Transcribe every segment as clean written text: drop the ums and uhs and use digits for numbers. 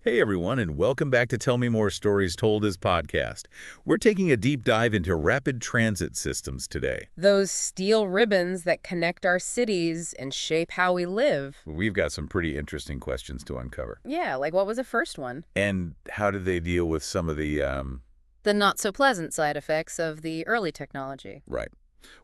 Hey everyone, and welcome back to Tell Me More Stories Told as podcast. We're taking a deep dive into rapid transit systems today. Those steel ribbons that connect our cities and shape how we live. We've got some pretty interesting questions to uncover. Yeah, like what was the first one? And how do they deal with some of the, The not-so-pleasant side effects of the early technology, right.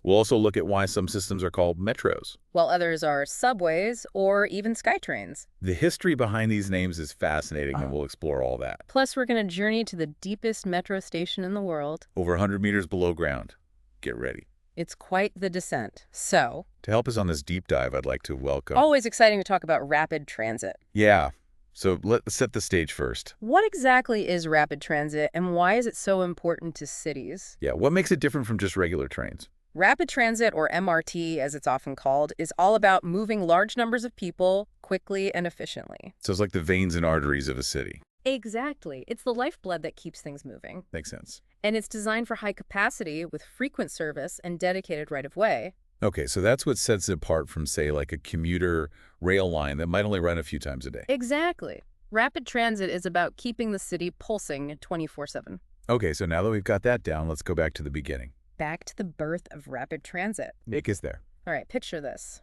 We'll also look at why some systems are called metros. while others are subways or even SkyTrains. The history behind these names is fascinating, and we'll explore all that. Plus, we're going to journey to the deepest metro station in the world. Over 100 meters below ground. Get ready. It's quite the descent. So, To help us on this deep dive, I'd like to welcome... always exciting to talk about rapid transit. Yeah. So let's set the stage first. What exactly is rapid transit, and why is it so important to cities? Yeah, what makes it different from just regular trains? Rapid transit, or MRT as it's often called, is all about moving large numbers of people quickly and efficiently. So it's like the veins and arteries of a city. Exactly. It's the lifeblood that keeps things moving. Makes sense. And it's designed for high capacity with frequent service and dedicated right-of-way. Okay, so that's what sets it apart from, say, like a commuter rail line that might only run a few times a day. Exactly. Rapid transit is about keeping the city pulsing 24/7. Okay, so now that we've got that down, let's go back to the beginning. Back to the birth of rapid transit. Nick is there. All right, picture this.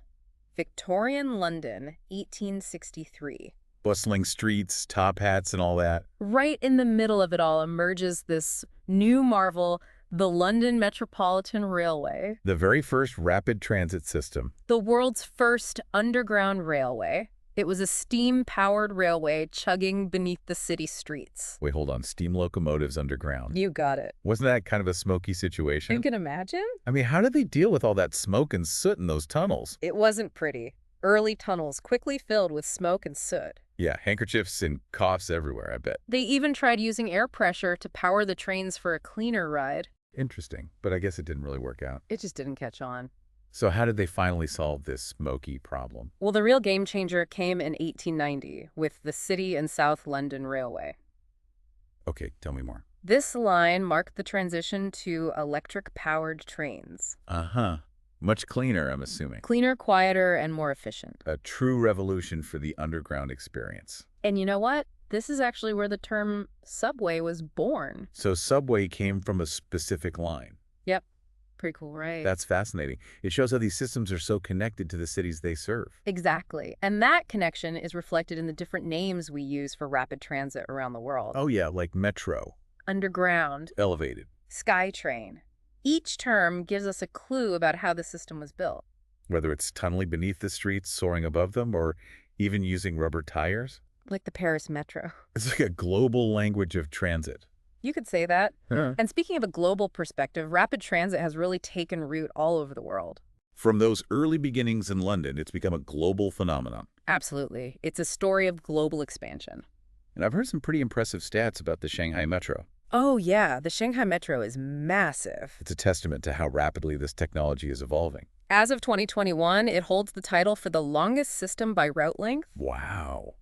Victorian London, 1863. Bustling streets, top hats, and all that. Right in the middle of it all emerges this new marvel, the London Metropolitan Railway, The very first rapid transit system. the world's first underground railway. It was a steam-powered railway chugging beneath the city streets. Wait, hold on. Steam locomotives underground. You got it. Wasn't that kind of a smoky situation? You can imagine? I mean, how did they deal with all that smoke and soot in those tunnels? It wasn't pretty. Early tunnels quickly filled with smoke and soot. Yeah, handkerchiefs and coughs everywhere, I bet. They even tried using air pressure to power the trains for a cleaner ride. Interesting, but I guess it didn't really work out. It just didn't catch on. So how did they finally solve this smoky problem? Well, the real game changer came in 1890 with the City and South London Railway. Okay, tell me more. This line marked the transition to electric-powered trains. Uh-huh. Much cleaner, I'm assuming. Cleaner, quieter, and more efficient. A true revolution for the underground experience. And you know what? This is actually where the term subway was born. So subway came from a specific line. Yep. Pretty cool, right? That's fascinating. It shows how these systems are so connected to the cities they serve. Exactly. And that connection is reflected in the different names we use for rapid transit around the world. Oh yeah, like metro, Underground, elevated. SkyTrain. Each term gives us a clue about how the system was built. Whether it's tunneling beneath the streets, soaring above them, or even using rubber tires. Like the Paris Metro. It's like a global language of transit. You could say that. Huh. And speaking of a global perspective, rapid transit has really taken root all over the world. From those early beginnings in London, it's become a global phenomenon. Absolutely. It's a story of global expansion. And I've heard some pretty impressive stats about the Shanghai Metro. Oh, yeah. The Shanghai Metro is massive. It's a testament to how rapidly this technology is evolving. As of 2021, it holds the title for the longest system by route length. Wow.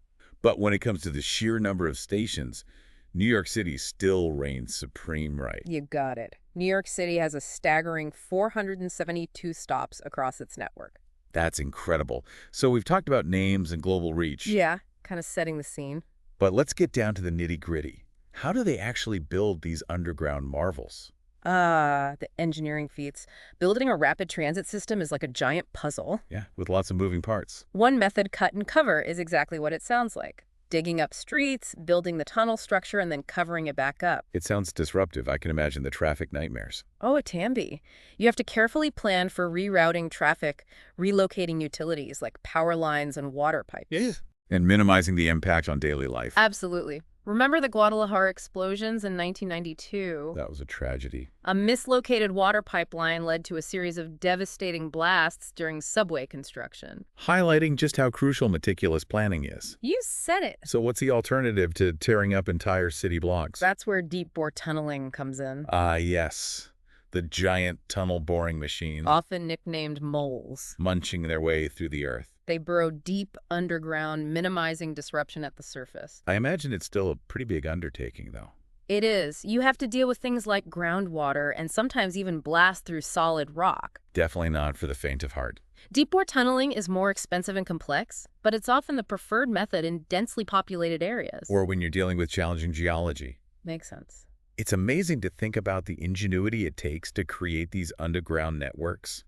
But when it comes to the sheer number of stations, New York City still reigns supreme, right? You got it. New York City has a staggering 472 stops across its network. That's incredible. So we've talked about names and global reach. Yeah, kind of setting the scene. But let's get down to the nitty-gritty. How do they actually build these underground marvels? The engineering feats. Building a rapid transit system is like a giant puzzle. Yeah, with lots of moving parts. One method, cut and cover, is exactly what it sounds like. Digging up streets, building the tunnel structure, and then covering it back up. It sounds disruptive. I can imagine the traffic nightmares. Oh, it can be. You have to carefully plan for rerouting traffic, relocating utilities like power lines and water pipes. Yeah. And minimizing the impact on daily life. Absolutely. Remember the Guadalajara explosions in 1992? That was a tragedy. A mislocated water pipeline led to a series of devastating blasts during subway construction. Highlighting just how crucial meticulous planning is. You said it. So what's the alternative to tearing up entire city blocks? That's where deep bore tunneling comes in. Ah, yes. The giant tunnel boring machines. Often nicknamed moles. Munching their way through the earth. They burrow deep underground, minimizing disruption at the surface. I imagine it's still a pretty big undertaking, though. It is. You have to deal with things like groundwater and sometimes even blast through solid rock. Definitely not for the faint of heart. Deep-bore tunneling is more expensive and complex, but it's often the preferred method in densely populated areas. Or when you're dealing with challenging geology. Makes sense. It's amazing to think about the ingenuity it takes to create these underground networks.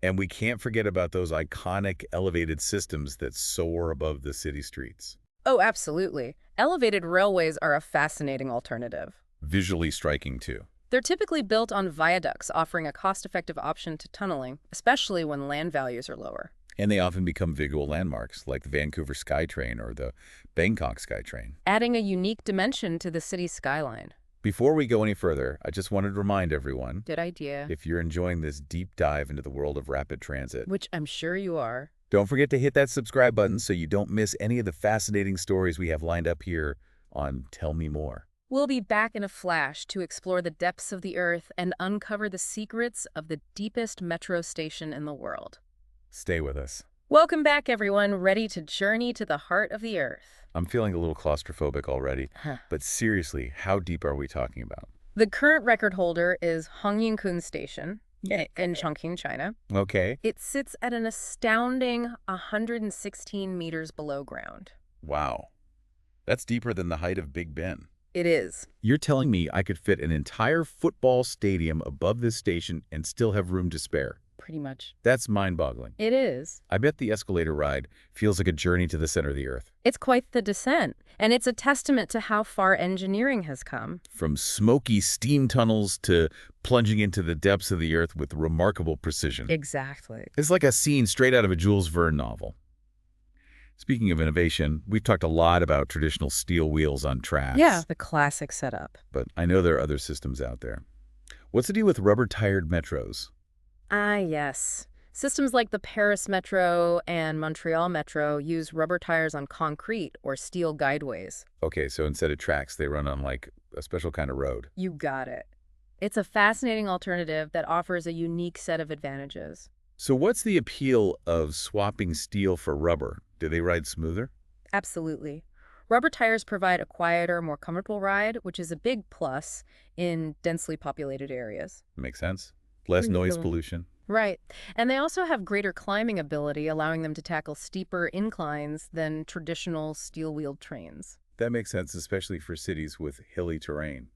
And we can't forget about those iconic elevated systems that soar above the city streets. Oh, absolutely. Elevated railways are a fascinating alternative. Visually striking, too. They're typically built on viaducts, offering a cost-effective option to tunneling, especially when land values are lower. And they often become visual landmarks, like the Vancouver SkyTrain or the Bangkok SkyTrain. Adding a unique dimension to the city's skyline. Before we go any further, I just wanted to remind everyone, Good idea. if you're enjoying this deep dive into the world of rapid transit, Which I'm sure you are. don't forget to hit that subscribe button so you don't miss any of the fascinating stories we have lined up here on Tell Me More. We'll be back in a flash to explore the depths of the Earth and uncover the secrets of the deepest metro station in the world. Stay with us. Welcome back, everyone, ready to journey to the heart of the Earth. I'm feeling a little claustrophobic already, but seriously, how deep are we talking about? The current record holder is Hongyingkun Station in Chongqing, China. Okay. It sits at an astounding 116 meters below ground. Wow. That's deeper than the height of Big Ben. It is. You're telling me I could fit an entire football stadium above this station and still have room to spare? Pretty much. That's mind-boggling. It is. I bet the escalator ride feels like a journey to the center of the Earth. It's quite the descent, and it's a testament to how far engineering has come. From smoky steam tunnels to plunging into the depths of the Earth with remarkable precision. Exactly. It's like a scene straight out of a Jules Verne novel. Speaking of innovation, we've talked a lot about traditional steel wheels on tracks. Yeah, the classic setup. But I know there are other systems out there. What's the deal with rubber-tired metros? Ah, yes. Systems like the Paris Metro and Montreal Metro use rubber tires on concrete or steel guideways. Okay, so instead of tracks, they run on like a special kind of road. You got it. It's a fascinating alternative that offers a unique set of advantages. So what's the appeal of swapping steel for rubber? Do they ride smoother? Absolutely. Rubber tires provide a quieter, more comfortable ride, which is a big plus in densely populated areas. Makes sense. Less noise pollution. Right. And they also have greater climbing ability, allowing them to tackle steeper inclines than traditional steel-wheeled trains. That makes sense, especially for cities with hilly terrain.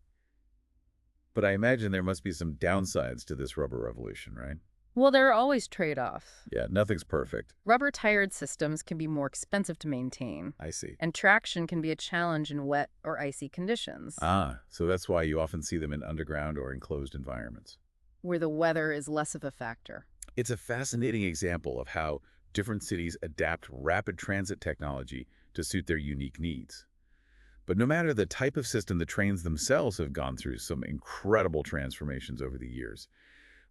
But I imagine there must be some downsides to this rubber revolution, right? Well, there are always trade-offs. Yeah, nothing's perfect. Rubber-tired systems can be more expensive to maintain. I see. And traction can be a challenge in wet or icy conditions, Ah, so that's why you often see them in underground or enclosed environments. where the weather is less of a factor. It's a fascinating example of how different cities adapt rapid transit technology to suit their unique needs. But no matter the type of system, the trains themselves have gone through some incredible transformations over the years.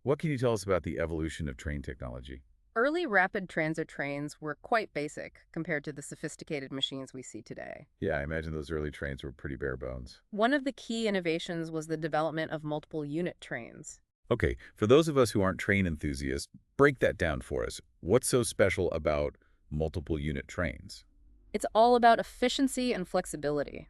What can you tell us about the evolution of train technology? Early rapid transit trains were quite basic compared to the sophisticated machines we see today. Yeah, I imagine those early trains were pretty bare bones. One of the key innovations was the development of multiple unit trains. Okay, for those of us who aren't train enthusiasts, break that down for us. What's so special about multiple unit trains? It's all about efficiency and flexibility.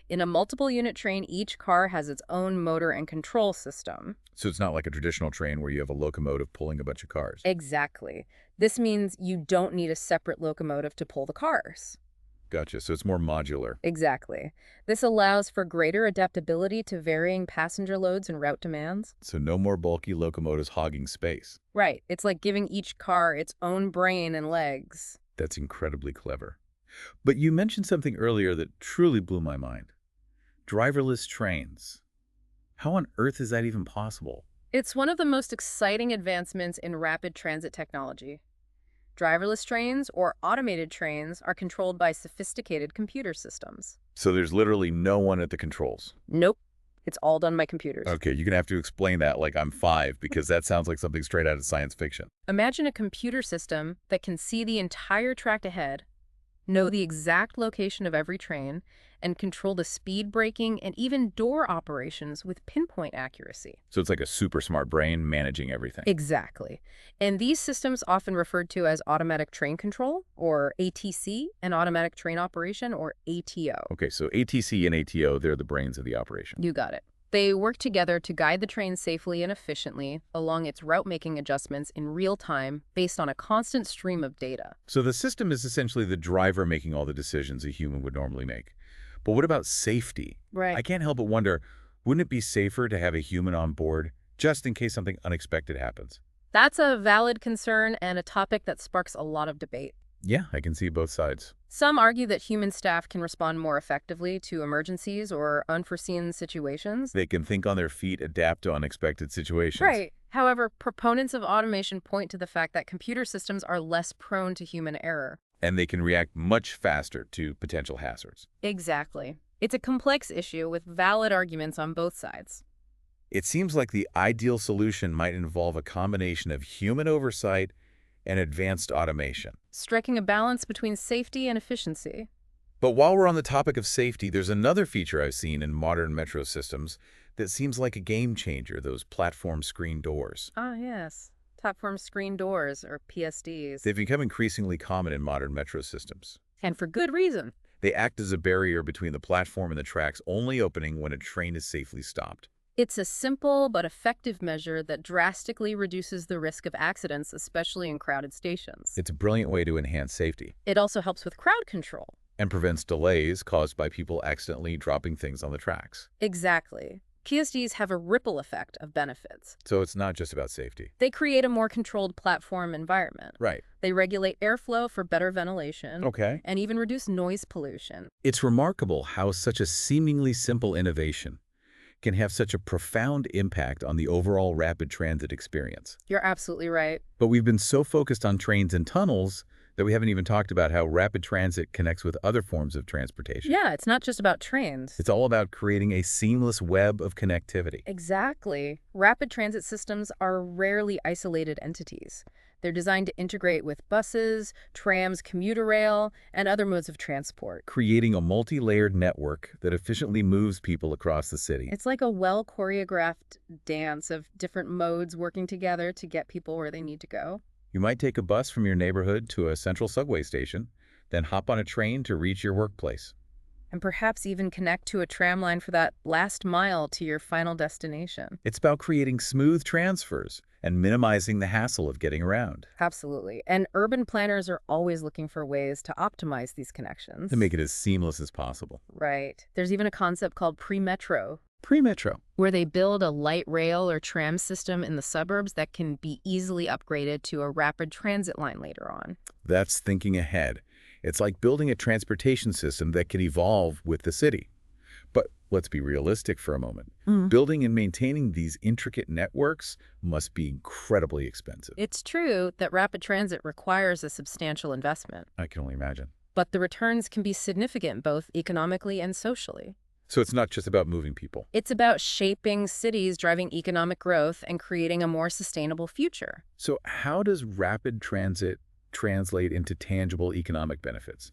In a multiple unit train, each car has its own motor and control system. So it's not like a traditional train where you have a locomotive pulling a bunch of cars. Exactly. This means you don't need a separate locomotive to pull the cars. Gotcha, so it's more modular. Exactly. This allows for greater adaptability to varying passenger loads and route demands. So no more bulky locomotives hogging space. Right. It's like giving each car its own brain and legs. That's incredibly clever. But you mentioned something earlier that truly blew my mind. Driverless trains. How on earth is that even possible? It's one of the most exciting advancements in rapid transit technology. Driverless trains, or automated trains, are controlled by sophisticated computer systems. So there's literally no one at the controls. Nope. It's all done by computers. Okay, you're going to have to explain that like I'm 5, because that sounds like something straight out of science fiction. Imagine a computer system that can see the entire track ahead, know the exact location of every train, and control the speed braking and even door operations with pinpoint accuracy. So it's like a super smart brain managing everything. Exactly. And these systems often referred to as automatic train control, or ATC, and automatic train operation, or ATO. Okay, so ATC and ATO, they're the brains of the operation. You got it. They work together to guide the train safely and efficiently along its route-making adjustments in real time based on a constant stream of data. So the system is essentially the driver making all the decisions a human would normally make. But what about safety? Right. I can't help but wonder, wouldn't it be safer to have a human on board just in case something unexpected happens? That's a valid concern and a topic that sparks a lot of debate. Yeah, I can see both sides. Some argue that human staff can respond more effectively to emergencies or unforeseen situations. They can think on their feet, adapt to unexpected situations. Right. However, proponents of automation point to the fact that computer systems are less prone to human error. And they can react much faster to potential hazards. Exactly. It's a complex issue with valid arguments on both sides. It seems like the ideal solution might involve a combination of human oversight and advanced automation. Striking a balance between safety and efficiency. But while we're on the topic of safety, there's another feature I've seen in modern metro systems that seems like a game changer, those platform screen doors. Ah, yes. Platform screen doors, or PSDs. They've become increasingly common in modern metro systems. And for good reason. They act as a barrier between the platform and the tracks, only opening when a train is safely stopped. It's a simple but effective measure that drastically reduces the risk of accidents, especially in crowded stations. It's a brilliant way to enhance safety It also helps with crowd control. and prevents delays caused by people accidentally dropping things on the tracks. Exactly. PSDs have a ripple effect of benefits. So it's not just about safety. They create a more controlled platform environment. Right. They regulate airflow for better ventilation. Okay. And even reduce noise pollution. It's remarkable how such a seemingly simple innovation can have such a profound impact on the overall rapid transit experience. You're absolutely right. But we've been so focused on trains and tunnels that we haven't even talked about how rapid transit connects with other forms of transportation. Yeah, it's not just about trains. It's all about creating a seamless web of connectivity. Exactly. Rapid transit systems are rarely isolated entities. They're designed to integrate with buses, trams, commuter rail, and other modes of transport. Creating a multi-layered network that efficiently moves people across the city. It's like a well-choreographed dance of different modes working together to get people where they need to go. You might take a bus from your neighborhood to a central subway station, then hop on a train to reach your workplace. And perhaps even connect to a tram line for that last mile to your final destination. It's about creating smooth transfers and minimizing the hassle of getting around. Absolutely. And urban planners are always looking for ways to optimize these connections. To make it as seamless as possible. Right. There's even a concept called pre-metro, Pre-metro. where they build a light rail or tram system in the suburbs that can be easily upgraded to a rapid transit line later on. That's thinking ahead. It's like building a transportation system that can evolve with the city. But let's be realistic for a moment. Building and maintaining these intricate networks must be incredibly expensive. It's true that rapid transit requires a substantial investment, I can only imagine. but the returns can be significant both economically and socially. So it's not just about moving people. It's about shaping cities, driving economic growth, and creating a more sustainable future. So how does rapid transit translate into tangible economic benefits?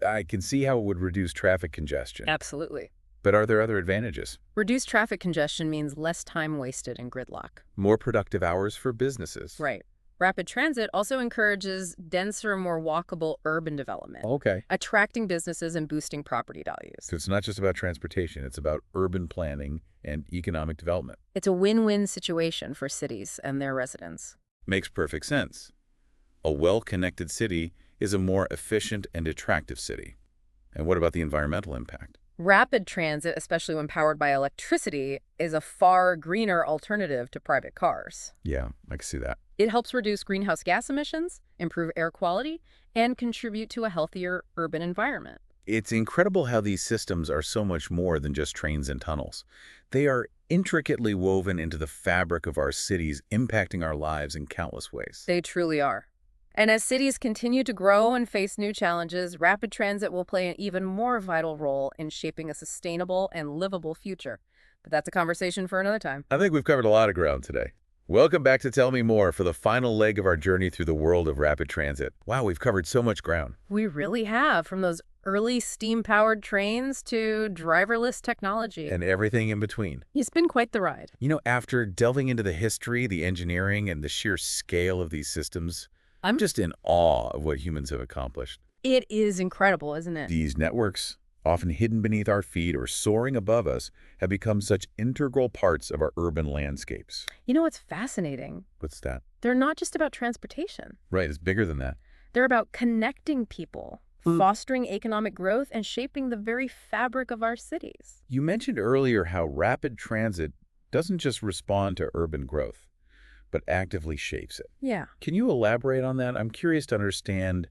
I can see how it would reduce traffic congestion. Absolutely. But are there other advantages? Reduced traffic congestion means less time wasted in gridlock. More productive hours for businesses. Right. Rapid transit also encourages denser, more walkable urban development, Okay. attracting businesses and boosting property values. So it's not just about transportation, it's about urban planning and economic development. It's a win-win situation for cities and their residents. Makes perfect sense. A well-connected city is a more efficient and attractive city. And what about the environmental impact? Rapid transit, especially when powered by electricity, is a far greener alternative to private cars. Yeah, I can see that. It helps reduce greenhouse gas emissions, improve air quality, and contribute to a healthier urban environment. It's incredible how these systems are so much more than just trains and tunnels. They are intricately woven into the fabric of our cities, impacting our lives in countless ways. They truly are. And as cities continue to grow and face new challenges, rapid transit will play an even more vital role in shaping a sustainable and livable future. But that's a conversation for another time. I think we've covered a lot of ground today. Welcome back to Tell Me More for the final leg of our journey through the world of rapid transit. Wow, we've covered so much ground. We really have, from those early steam-powered trains to driverless technology. And everything in between. It's been quite the ride. After delving into the history, the engineering, and the sheer scale of these systems, I'm just in awe of what humans have accomplished. It is incredible, isn't it? These networks, often hidden beneath our feet or soaring above us, have become such integral parts of our urban landscapes. You know what's fascinating? What's that? They're not just about transportation. Right, it's bigger than that. They're about connecting people, fostering economic growth, and shaping the very fabric of our cities. You mentioned earlier how rapid transit doesn't just respond to urban growth, but actively shapes it. Yeah. Can you elaborate on that? I'm curious to understand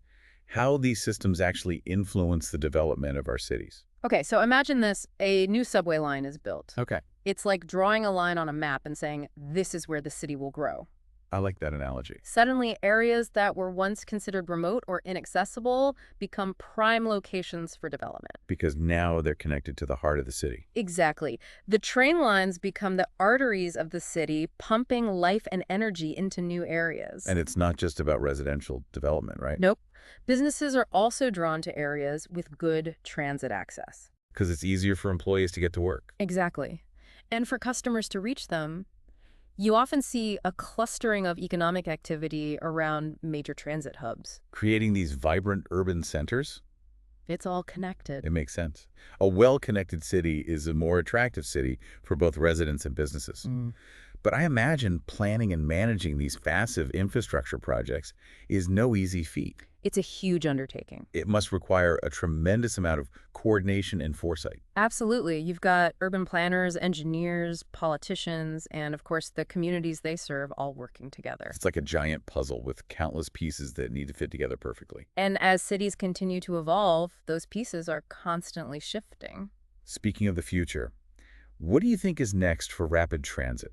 how these systems actually influence the development of our cities. Okay, so imagine this. A new subway line is built. Okay. It's like drawing a line on a map and saying, this is where the city will grow. I like that analogy. Suddenly, areas that were once considered remote or inaccessible become prime locations for development. Because now they're connected to the heart of the city. Exactly. The train lines become the arteries of the city, pumping life and energy into new areas. And it's not just about residential development, right? Nope. Businesses are also drawn to areas with good transit access. Because it's easier for employees to get to work. Exactly. And for customers to reach them, you often see a clustering of economic activity around major transit hubs. Creating these vibrant urban centers? It's all connected. It makes sense. A well-connected city is a more attractive city for both residents and businesses. But I imagine planning and managing these massive infrastructure projects is no easy feat. It's a huge undertaking. It must require a tremendous amount of coordination and foresight. Absolutely. You've got urban planners, engineers, politicians, and of course the communities they serve all working together. It's like a giant puzzle with countless pieces that need to fit together perfectly. And as cities continue to evolve, those pieces are constantly shifting. Speaking of the future, what do you think is next for rapid transit?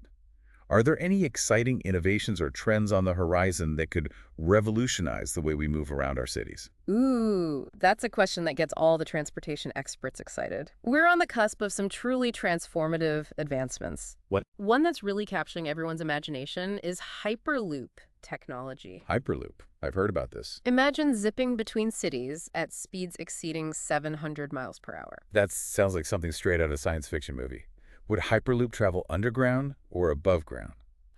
Are there any exciting innovations or trends on the horizon that could revolutionize the way we move around our cities? Ooh, that's a question that gets all the transportation experts excited. We're on the cusp of some truly transformative advancements. What? One that's really capturing everyone's imagination is Hyperloop technology. Hyperloop. I've heard about this. Imagine zipping between cities at speeds exceeding 700 miles per hour. That sounds like something straight out of a science fiction movie. Would Hyperloop travel underground or above ground?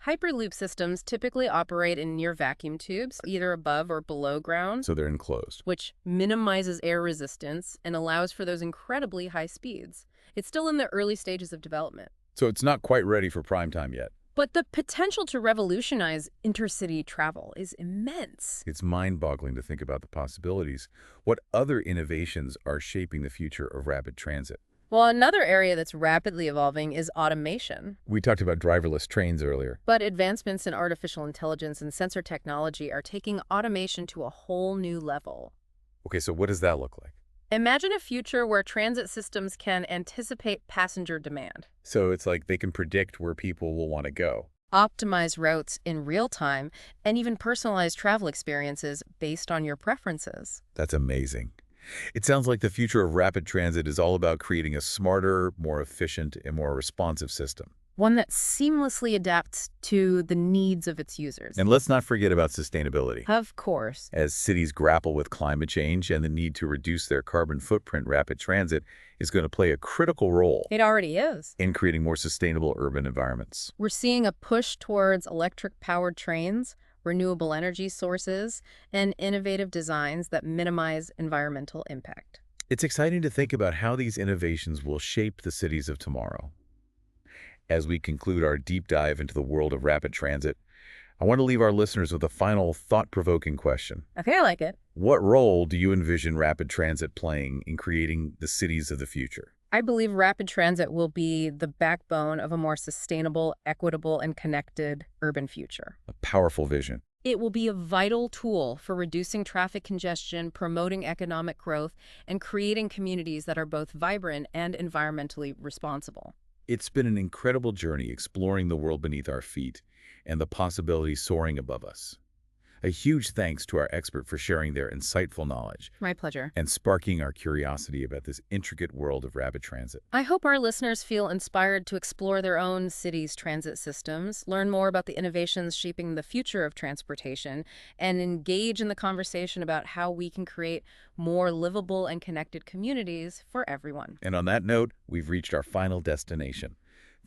Hyperloop systems typically operate in near vacuum tubes, either above or below ground, So they're enclosed. which minimizes air resistance and allows for those incredibly high speeds. It's still in the early stages of development. So it's not quite ready for prime time yet. But the potential to revolutionize intercity travel is immense. It's mind-boggling to think about the possibilities. What other innovations are shaping the future of rapid transit? Well, another area that's rapidly evolving is automation. We talked about driverless trains earlier. But advancements in artificial intelligence and sensor technology are taking automation to a whole new level. Okay, so what does that look like? Imagine a future where transit systems can anticipate passenger demand, So it's like they can predict where people will want to go. optimize routes in real time, and even personalize travel experiences based on your preferences. That's amazing. It sounds like the future of rapid transit is all about creating a smarter, more efficient, and more responsive system. One that seamlessly adapts to the needs of its users. And let's not forget about sustainability. Of course. As cities grapple with climate change and the need to reduce their carbon footprint, rapid transit is going to play a critical role It already is. in creating more sustainable urban environments. We're seeing a push towards electric-powered trains, renewable energy sources, and innovative designs that minimize environmental impact. It's exciting to think about how these innovations will shape the cities of tomorrow. As we conclude our deep dive into the world of rapid transit, I want to leave our listeners with a final thought-provoking question. Okay, I like it. What role do you envision rapid transit playing in creating the cities of the future? I believe rapid transit will be the backbone of a more sustainable, equitable, and connected urban future. A powerful vision. It will be a vital tool for reducing traffic congestion, promoting economic growth, and creating communities that are both vibrant and environmentally responsible. It's been an incredible journey exploring the world beneath our feet and the possibilities soaring above us. A huge thanks to our expert for sharing their insightful knowledge My pleasure. and sparking our curiosity about this intricate world of rapid transit. I hope our listeners feel inspired to explore their own city's transit systems, learn more about the innovations shaping the future of transportation, and engage in the conversation about how we can create more livable and connected communities for everyone. And on that note, we've reached our final destination.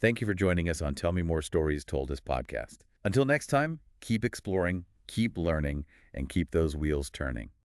Thank you for joining us on Tell Me More Stories Told Us podcast. Until next time, keep exploring, keep learning, and keep those wheels turning.